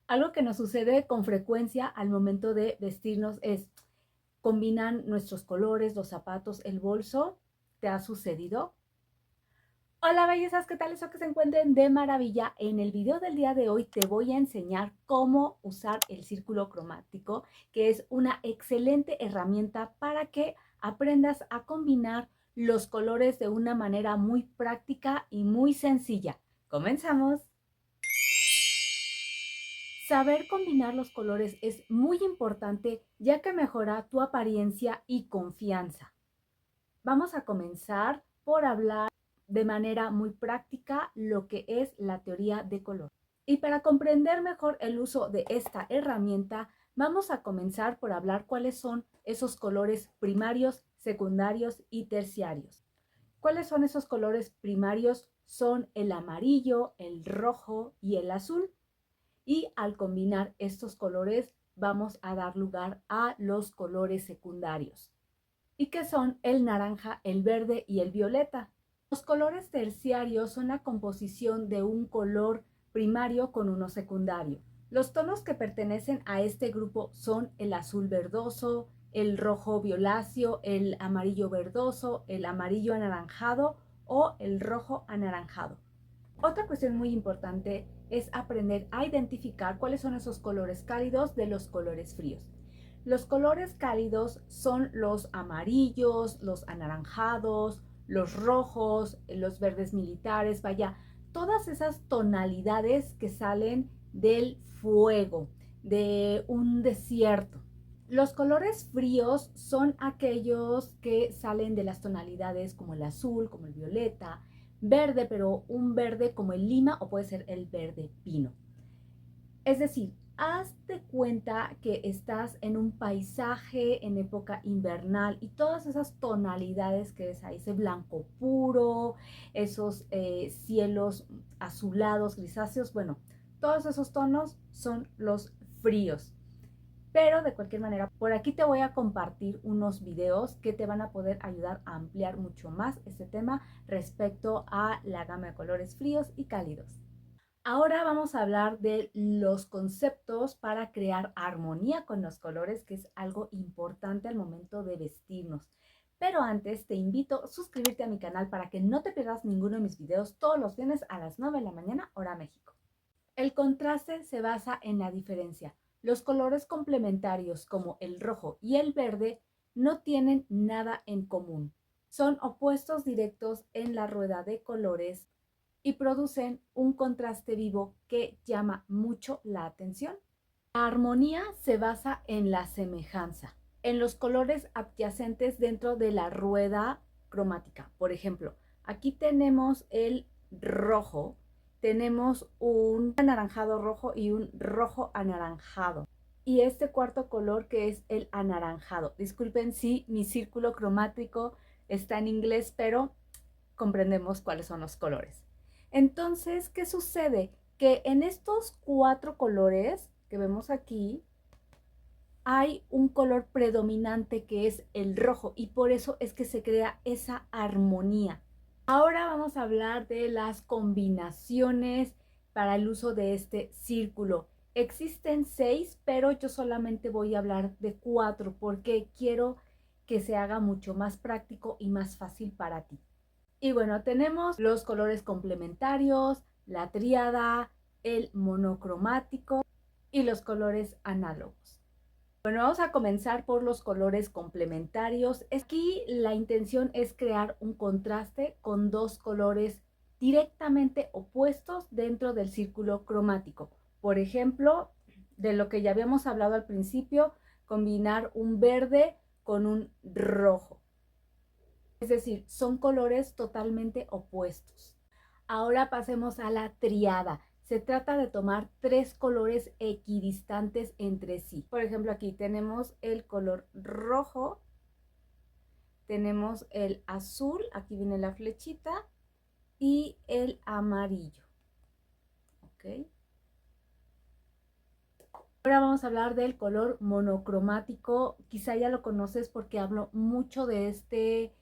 Algo que nos sucede con frecuencia al momento de vestirnos es combinan nuestros colores, los zapatos, el bolso. ¿Te ha sucedido? Hola bellezas, ¿qué tal? Eso que se encuentren de maravilla. En el video del día de hoy te voy a enseñar cómo usar el círculo cromático, que es una excelente herramienta para que aprendas a combinar los colores de una manera muy práctica y muy sencilla. ¡Comenzamos! Saber combinar los colores es muy importante ya que mejora tu apariencia y confianza. Vamos a comenzar por hablar de manera muy práctica lo que es la teoría de color. Y para comprender mejor el uso de esta herramienta, vamos a comenzar por hablar cuáles son esos colores primarios, secundarios y terciarios. ¿Cuáles son esos colores primarios? Son el amarillo, el rojo y el azul. Y al combinar estos colores vamos a dar lugar a los colores secundarios, y que son el naranja, el verde y el violeta. Los colores terciarios son la composición de un color primario con uno secundario. Los tonos que pertenecen a este grupo son el azul verdoso, el rojo violáceo, el amarillo verdoso, el amarillo anaranjado o el rojo anaranjado. Otra cuestión muy importante es aprender a identificar cuáles son esos colores cálidos de los colores fríos. Los colores cálidos son los amarillos, los anaranjados, los rojos, los verdes militares, vaya, todas esas tonalidades que salen del fuego, de un desierto. Los colores fríos son aquellos que salen de las tonalidades como el azul, como el violeta, verde, pero un verde como el lima o puede ser el verde pino. Es decir, hazte cuenta que estás en un paisaje en época invernal y todas esas tonalidades que ves ahí, ese blanco puro, esos cielos azulados, grisáceos, bueno, todos esos tonos son los fríos. Pero de cualquier manera, por aquí te voy a compartir unos videos que te van a poder ayudar a ampliar mucho más este tema respecto a la gama de colores fríos y cálidos. Ahora vamos a hablar de los conceptos para crear armonía con los colores, que es algo importante al momento de vestirnos. Pero antes te invito a suscribirte a mi canal para que no te pierdas ninguno de mis videos todos los viernes a las 9 de la mañana, hora México. El contraste se basa en la diferencia. Los colores complementarios como el rojo y el verde no tienen nada en común. Son opuestos directos en la rueda de colores y producen un contraste vivo que llama mucho la atención. La armonía se basa en la semejanza, en los colores adyacentes dentro de la rueda cromática. Por ejemplo, aquí tenemos el rojo, tenemos un anaranjado rojo y un rojo anaranjado. Y este cuarto color que es el anaranjado. Disculpen si mi círculo cromático está en inglés, pero comprendemos cuáles son los colores. Entonces, ¿qué sucede? Que en estos cuatro colores que vemos aquí, hay un color predominante que es el rojo y por eso es que se crea esa armonía. Ahora vamos a hablar de las combinaciones para el uso de este círculo. Existen 6, pero yo solamente voy a hablar de 4 porque quiero que se haga mucho más práctico y más fácil para ti. Y bueno, tenemos los colores complementarios, la tríada, el monocromático y los colores análogos. Bueno, vamos a comenzar por los colores complementarios. Aquí la intención es crear un contraste con dos colores directamente opuestos dentro del círculo cromático. Por ejemplo, de lo que ya habíamos hablado al principio, combinar un verde con un rojo. Es decir, son colores totalmente opuestos. Ahora pasemos a la triada. Se trata de tomar tres colores equidistantes entre sí. Por ejemplo, aquí tenemos el color rojo, tenemos el azul, aquí viene la flechita, y el amarillo. ¿Ok? Ahora vamos a hablar del color monocromático. Quizá ya lo conoces porque hablo mucho de este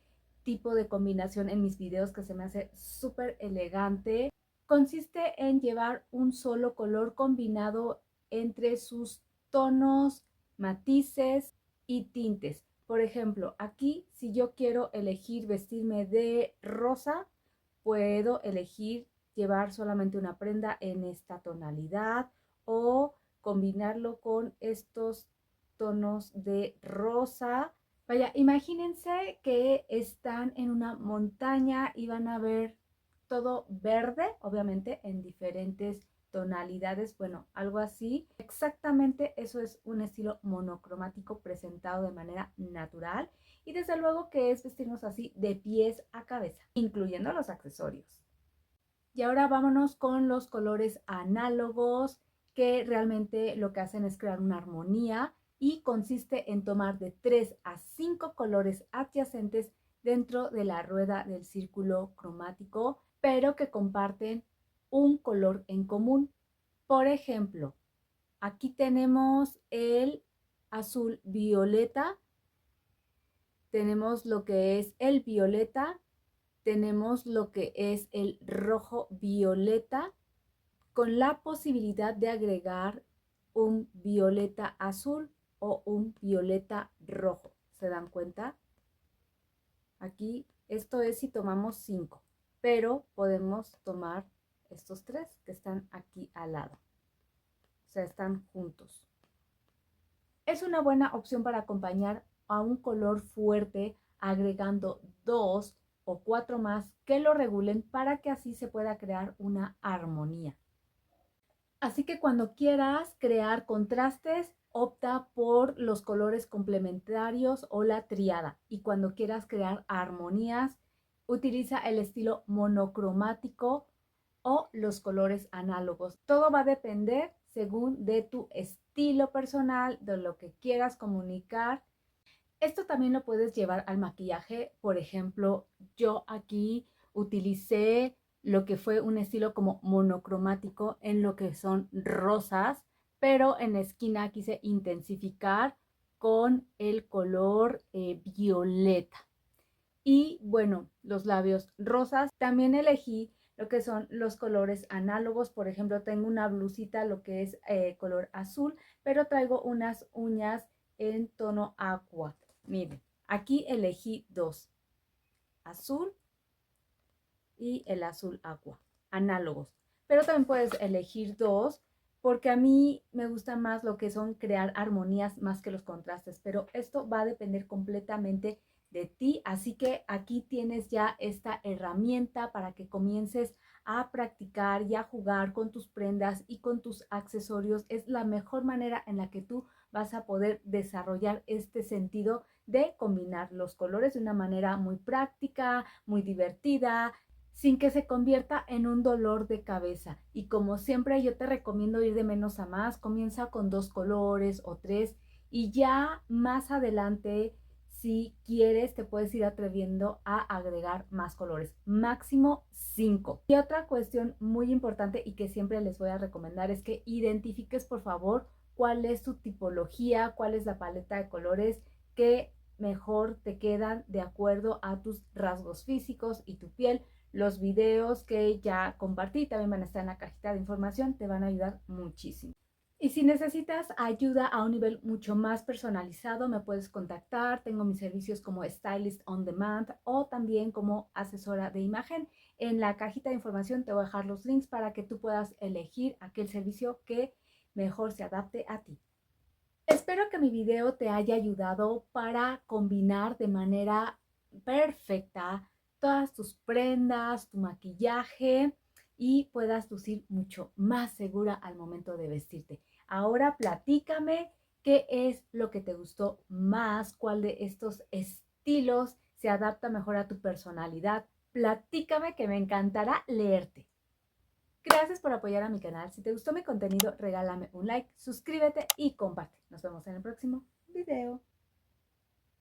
tipo de combinación en mis videos que se me hace súper elegante. Consiste en llevar un solo color combinado entre sus tonos, matices y tintes. Por ejemplo, aquí si yo quiero elegir vestirme de rosa, puedo elegir llevar solamente una prenda en esta tonalidad o combinarlo con estos tonos de rosa. Vaya, imagínense que están en una montaña y van a ver todo verde, obviamente en diferentes tonalidades, bueno, algo así. Exactamente eso es un estilo monocromático presentado de manera natural y desde luego que es vestirnos así de pies a cabeza, incluyendo los accesorios. Y ahora vámonos con los colores análogos, que realmente lo que hacen es crear una armonía y consiste en tomar de 3 a 5 colores adyacentes dentro de la rueda del círculo cromático, pero que comparten un color en común. Por ejemplo, aquí tenemos el azul violeta, tenemos lo que es el violeta, tenemos lo que es el rojo violeta, con la posibilidad de agregar un violeta azul o un violeta rojo. ¿Se dan cuenta? Aquí esto es si tomamos 5, pero podemos tomar estos 3 que están aquí al lado. O sea, están juntos. Es una buena opción para acompañar a un color fuerte agregando 2 o 4 más que lo regulen para que así se pueda crear una armonía. Así que cuando quieras crear contrastes, opta por los colores complementarios o la triada. Y cuando quieras crear armonías, utiliza el estilo monocromático o los colores análogos. Todo va a depender según de tu estilo personal, de lo que quieras comunicar. Esto también lo puedes llevar al maquillaje. Por ejemplo, yo aquí utilicé lo que fue un estilo como monocromático en lo que son rosas, pero en la esquina quise intensificar con el color violeta. Y bueno, los labios rosas. También elegí lo que son los colores análogos. Por ejemplo, tengo una blusita, lo que es color azul, pero traigo unas uñas en tono aqua. Miren, aquí elegí 2, azul y el azul aqua, análogos. Pero también puedes elegir 2 porque a mí me gusta más lo que son crear armonías más que los contrastes, pero esto va a depender completamente de ti, así que aquí tienes ya esta herramienta para que comiences a practicar y a jugar con tus prendas y con tus accesorios. Es la mejor manera en la que tú vas a poder desarrollar este sentido de combinar los colores de una manera muy práctica, muy divertida, sin que se convierta en un dolor de cabeza. Y como siempre yo te recomiendo ir de menos a más, comienza con 2 colores o 3 y ya más adelante, si quieres, te puedes ir atreviendo a agregar más colores, máximo 5. Y otra cuestión muy importante y que siempre les voy a recomendar es que identifiques por favor cuál es tu tipología, cuál es la paleta de colores que mejor te quedan de acuerdo a tus rasgos físicos y tu piel. Los videos que ya compartí también van a estar en la cajita de información, te van a ayudar muchísimo. Y si necesitas ayuda a un nivel mucho más personalizado, me puedes contactar. Tengo mis servicios como Stylist on Demand o también como asesora de imagen. En la cajita de información te voy a dejar los links para que tú puedas elegir aquel servicio que mejor se adapte a ti. Espero que mi video te haya ayudado para combinar de manera perfecta todas tus prendas, tu maquillaje y puedas lucir mucho más segura al momento de vestirte. Ahora platícame qué es lo que te gustó más, cuál de estos estilos se adapta mejor a tu personalidad. Platícame que me encantará leerte. Gracias por apoyar a mi canal. Si te gustó mi contenido, regálame un like, suscríbete y comparte. Nos vemos en el próximo video.